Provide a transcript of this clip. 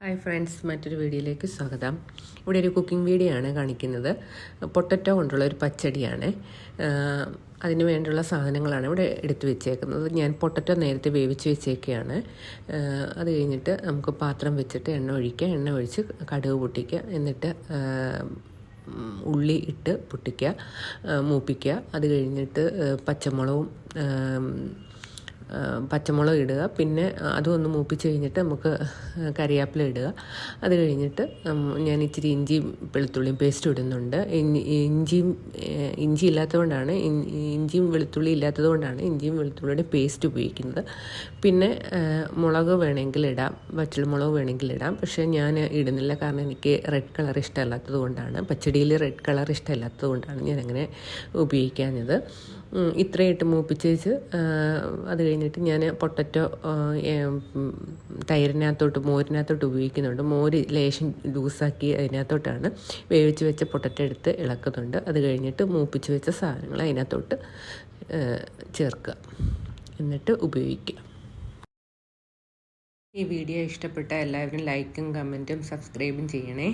Hi friends, മറ്റൊരു വീഡിയോയിലേക്ക് സ്വാഗതം. ഇവിടെ ഒരു കുക്കിംഗ് വീഡിയോ ആണ് കാണിക്കുന്നത്. പൊട്ടറ്റോ കൊണ്ടുള്ള ഒരു പച്ചടിയാണ്. അതിന് വേണ്ടിയുള്ള സാധനങ്ങളാണ് ഇവിടെ എടുത്തു വെച്ചേക്കുന്നത്. ഞാൻ പൊട്ടറ്റോ നേരത്തെ വേവിച്ച് വെച്ചേക്കുകയാണ്. അത് കഴിഞ്ഞിട്ട് നമുക്ക് പാത്രം വെച്ചിട്ട് എണ്ണ ഒഴിക്കുക, എണ്ണ ഒഴിച്ച് കടുക് പൊട്ടിക്കുക, എന്നിട്ട് ഉള്ളി ഇട്ട് പൊട്ടിക്കുക, മൂപ്പിക്കുക. അത് കഴിഞ്ഞിട്ട് പച്ചമുളക് ഇടുക. പിന്നെ അതും ഒന്ന് മൂപ്പിച്ച് കഴിഞ്ഞിട്ട് നമുക്ക് കറിവേപ്പില ഇടുക. അത് കഴിഞ്ഞിട്ട് ഞാൻ ഇച്ചിരി ഇഞ്ചിയും വെളുത്തുള്ളിയും പേസ്റ്റ് ഇടുന്നുണ്ട്. ഇഞ്ചി ഇല്ലാത്തതുകൊണ്ടാണ്, ഇഞ്ചിയും വെളുത്തുള്ളി ഇല്ലാത്തതുകൊണ്ടാണ് ഇഞ്ചിയും വെളുത്തുള്ളിയുടെ പേസ്റ്റ് ഉപയോഗിക്കുന്നത്. പിന്നെ മുളക് വേണമെങ്കിൽ ഇടാം, വറ്റൽമുളക് വേണമെങ്കിൽ ഇടാം. പക്ഷേ ഞാൻ ഇടുന്നില്ല, കാരണം എനിക്ക് റെഡ് കളർ ഇഷ്ടമല്ലാത്തത് കൊണ്ടാണ്, പച്ചടിയിൽ റെഡ് കളർ ഇഷ്ടമല്ലാത്തത് കൊണ്ടാണ് ഞാനങ്ങനെ ഉപയോഗിക്കാഞ്ഞത്. ഇത്രയിട്ട് മൂപ്പിച്ചേച്ച് അത് കഴിഞ്ഞിട്ട് ഞാൻ പൊട്ടറ്റോ മോരിനകത്തോട്ട് ഉപയോഗിക്കുന്നുണ്ട്. മോര് ലേശം ലൂസാക്കി അതിനകത്തോട്ടാണ് വേവിച്ച് വെച്ച പൊട്ടറ്റോ എടുത്ത് ഇളക്കുന്നുണ്ട്. അത് കഴിഞ്ഞിട്ട് മൂപ്പിച്ച് വെച്ച സാധനങ്ങൾ അതിനകത്തോട്ട് ചേർക്കുക, എന്നിട്ട് ഉപയോഗിക്കുക. ഈ വീഡിയോ ഇഷ്ടപ്പെട്ട എല്ലാവരും ലൈക്കും കമൻറ്റും സബ്സ്ക്രൈബും ചെയ്യണേ.